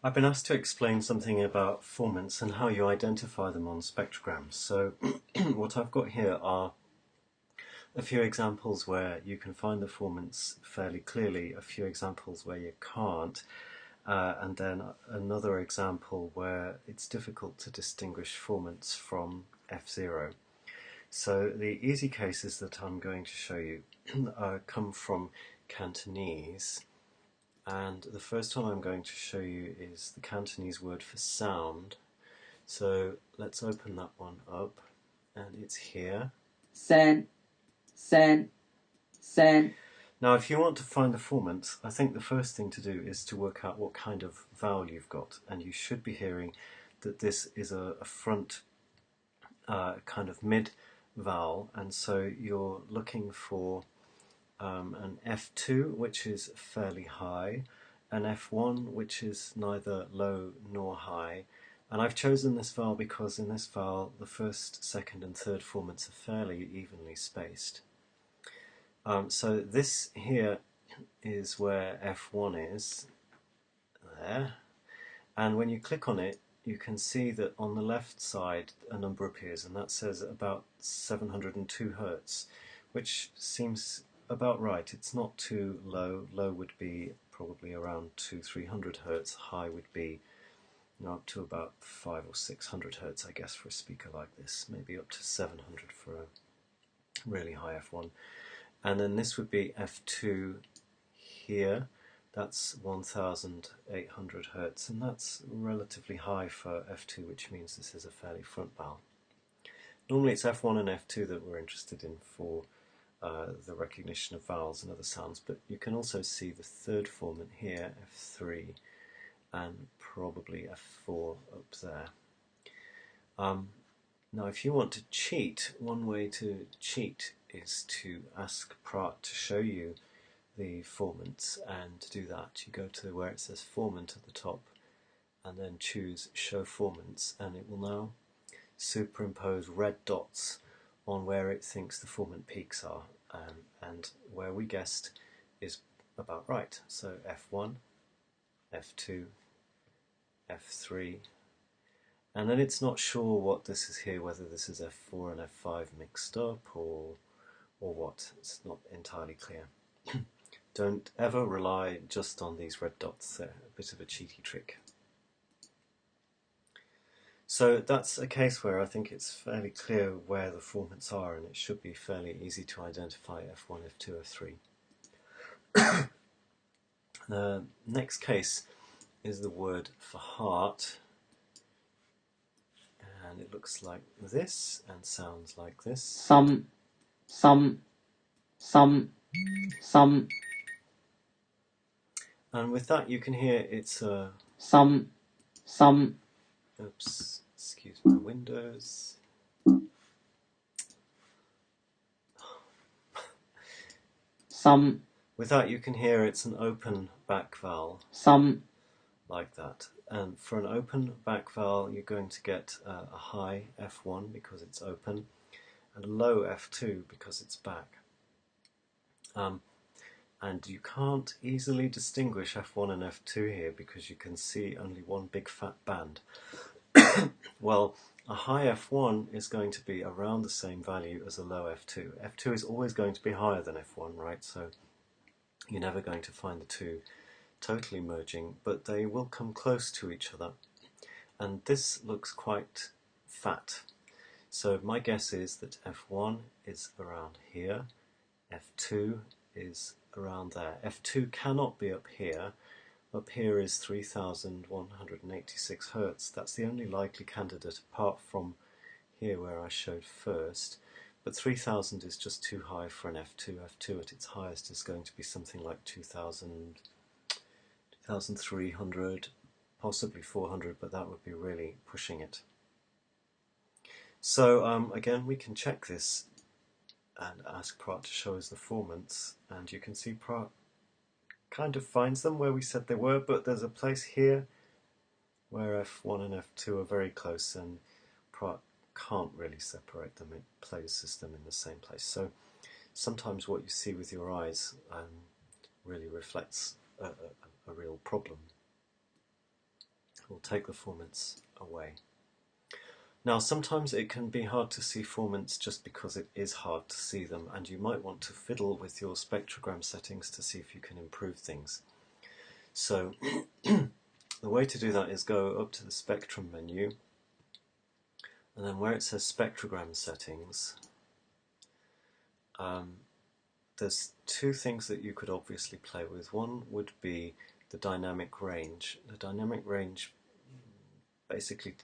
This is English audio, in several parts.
I've been asked to explain something about formants and how you identify them on spectrograms. So what I've got here are a few examples where you can find the formants fairly clearly, a few examples where you can't, and then another example where it's difficult to distinguish formants from F0. So the easy cases that I'm going to show you come from Cantonese. And the first one I'm going to show you is the Cantonese word for sound. So let's open that one up, and it's here. Sen, sen, sen. Now if you want to find the formants, I think the first thing to do is to work out what kind of vowel you've got, and you should be hearing that this is a front kind of mid vowel, and so you're looking for an F2, which is fairly high, an F1, which is neither low nor high. And I've chosen this vowel because in this vowel the first, second and third formants are fairly evenly spaced. So this here is where F1 is, there. And when you click on it, you can see that on the left side a number appears, and that says about 702 Hertz, which seems about right. It's not too low. Low would be probably around 200-300 Hertz. High would be up to about 500 or 600 Hertz, I guess, for a speaker like this. Maybe up to 700 for a really high F1. And then this would be F2 here. That's 1800 Hertz, and that's relatively high for F2, which means this is a fairly front vowel. Normally it's F1 and F2 that we're interested in for the recognition of vowels and other sounds, but you can also see the third formant here, F3, and probably F4 up there. Now if you want to cheat, one way to cheat is to ask PRAAT to show you the formants, and to do that you go to where it says formant at the top and then choose show formants, and it will now superimpose red dots on where it thinks the formant peaks are, and where we guessed is about right. So F1, F2, F3, and then it's not sure what this is here, whether this is F4 and F5 mixed up or what. It's not entirely clear. Don't ever rely just on these red dots, they're a bit of a cheeky trick. So that's a case where I think it's fairly clear where the formants are, and it should be fairly easy to identify F1, F2, F3. The next case is the word for heart, and it looks like this and sounds like this. Some, some, some, some. And with that you can hear it's a... Some, some. Oops, excuse my windows. Some. With that you can hear it's an open back vowel. Some. Like that. And for an open back vowel you're going to get a high F1 because it's open, and a low F2 because it's back. And you can't easily distinguish F1 and F2 here because you can see only one big fat band. Well, a high F1 is going to be around the same value as a low F2. F2 is always going to be higher than F1, right? So you're never going to find the two totally merging, but they will come close to each other. And this looks quite fat. So my guess is that F1 is around here, F2 is around there. F2 cannot be up here. Up here is 3186 Hertz. That's the only likely candidate apart from here where I showed first. But 3000 is just too high for an F2. F2 at its highest is going to be something like 2000, 2300, possibly 400, but that would be really pushing it. So again, we can check this and ask PRAAT to show us the formants, and you can see PRAAT kind of finds them where we said they were, but there's a place here where F1 and F2 are very close, and PRAAT can't really separate them. It places them in the same place. So sometimes what you see with your eyes really reflects a real problem. we'll take the formants away. Now sometimes it can be hard to see formants just because it is hard to see them, and you might want to fiddle with your spectrogram settings to see if you can improve things. So the way to do that is go up to the spectrum menu, and then where it says spectrogram settings, there's two things that you could obviously play with. One would be the dynamic range. The dynamic range basically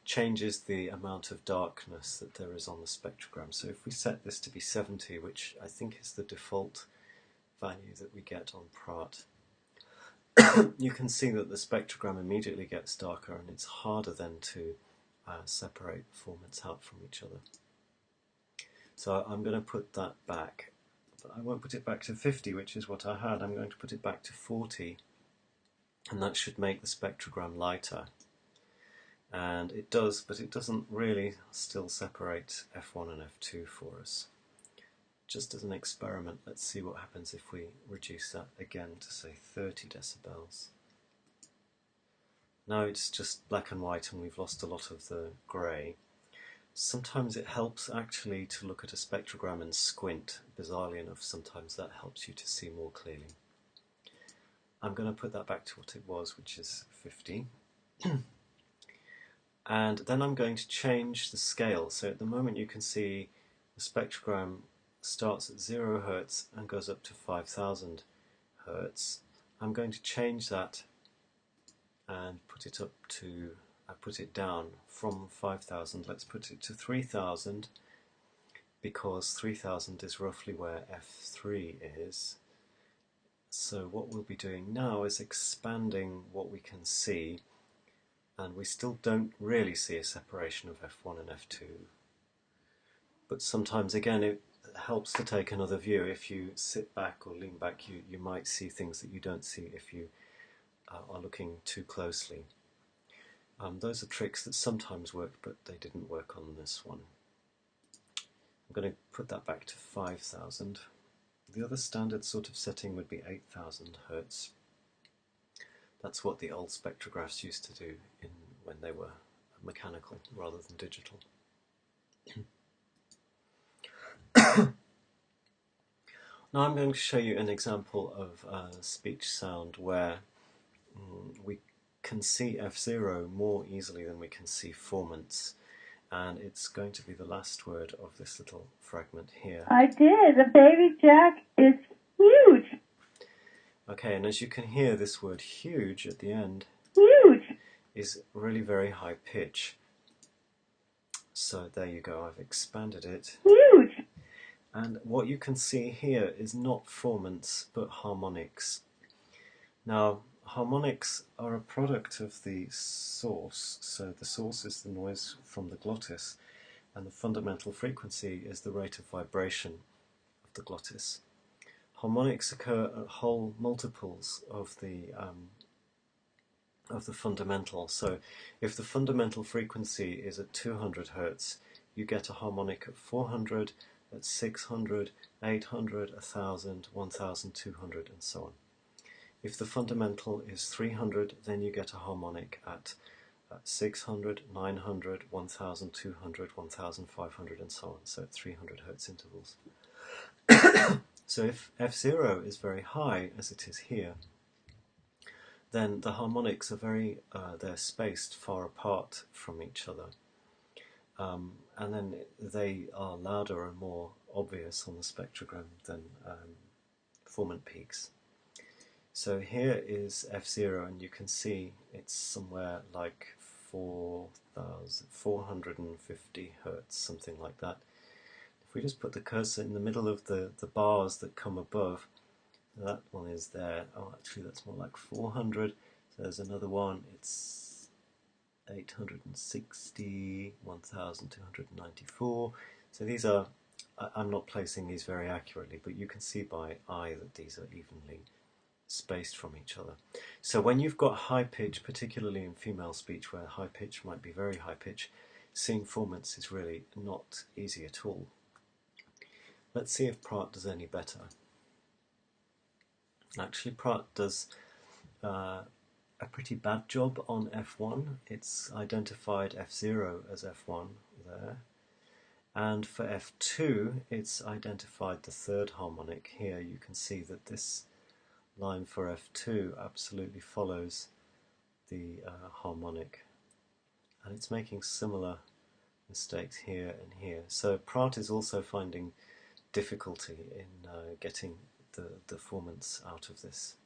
changes the amount of darkness that there is on the spectrogram. So if we set this to be 70, which I think is the default value that we get on PRAAT, you can see that the spectrogram immediately gets darker, and it's harder then to separate formants out from each other. So I'm going to put that back, but I won't put it back to 50, which is what I had. I'm going to put it back to 40, and that should make the spectrogram lighter. And it does, but it doesn't really still separate F1 and F2 for us. Just as an experiment, let's see what happens if we reduce that again to say 30 decibels. Now it's just black and white and we've lost a lot of the grey. Sometimes it helps actually to look at a spectrogram and squint. Bizarrely enough, sometimes that helps you to see more clearly. I'm going to put that back to what it was, which is 50. And then I'm going to change the scale. So at the moment you can see the spectrogram starts at 0 Hz and goes up to 5000 Hz. I'm going to change that and put it up to, I put it down from 5000, let's put it to 3000, because 3000 is roughly where F3 is. So what we'll be doing now is expanding what we can see, and we still don't really see a separation of F1 and F2. But sometimes, again, it helps to take another view. If you sit back or lean back, you might see things that you don't see if you are looking too closely. Those are tricks that sometimes work, but they didn't work on this one. I'm going to put that back to 5000. The other standard sort of setting would be 8000 Hz. That's what the old spectrographs used to do when they were mechanical rather than digital. Now I'm going to show you an example of speech sound where we can see F0 more easily than we can see formants, and it's going to be the last word of this little fragment here. I did. The baby Jack is huge. Okay, and as you can hear, this word huge at the end Huge. is really very high pitch. So there you go, I've expanded it. Huge. And what you can see here is not formants, but harmonics. Now, harmonics are a product of the source. So the source is the noise from the glottis, and the fundamental frequency is the rate of vibration of the glottis. Harmonics occur at whole multiples of the fundamental. So if the fundamental frequency is at 200 Hz, you get a harmonic at 400, at 600, 800, 1000, 1200, and so on. If the fundamental is 300, then you get a harmonic at 600, 900, 1200, 1500, and so on. So at 300 Hz intervals. So if F0 is very high, as it is here, then the harmonics are they're spaced far apart from each other. And then they are louder and more obvious on the spectrogram than formant peaks. So here is F0, and you can see it's somewhere like 450 Hz, something like that. If we just put the cursor in the middle of the bars that come above, that one is there. Oh, actually that's more like 400. So there's another one, it's 860, 1294. So these are, I'm not placing these very accurately, but you can see by eye that these are evenly spaced from each other. So when you've got high pitch, particularly in female speech where high pitch might be very high pitch, seeing formants is really not easy at all. Let's see if PRAAT does any better. Actually, PRAAT does a pretty bad job on F1. It's identified F0 as F1 there. And for F2, it's identified the third harmonic. Here you can see that this line for F2 absolutely follows the harmonic. And it's making similar mistakes here and here. So PRAAT is also finding difficulty in getting the formants out of this.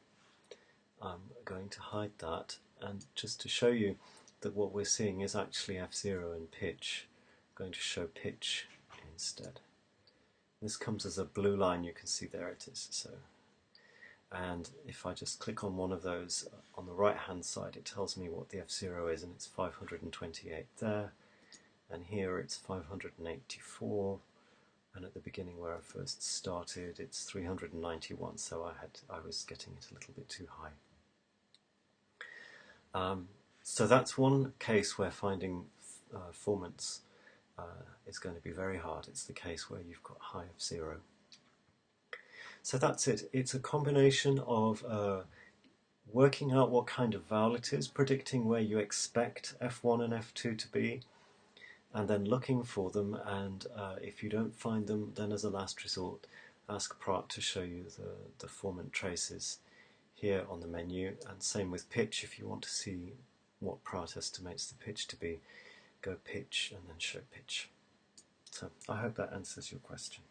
I'm going to hide that, and just to show you that what we're seeing is actually F0 in pitch, I'm going to show pitch instead. This comes as a blue line, you can see there it is. So, and if I just click on one of those on the right hand side, it tells me what the F0 is, and it's 528 there, and here it's 584, and at the beginning where I first started it's 391, so I was getting it a little bit too high. So that's one case where finding formants is going to be very hard. It's the case where you've got high F0. So that's it. It's a combination of working out what kind of vowel it is, predicting where you expect F1 and F2 to be, and then looking for them, and if you don't find them, then as a last resort, ask PRAAT to show you the formant traces here on the menu. And same with pitch. If you want to see what PRAAT estimates the pitch to be, go pitch and then show pitch. So I hope that answers your question.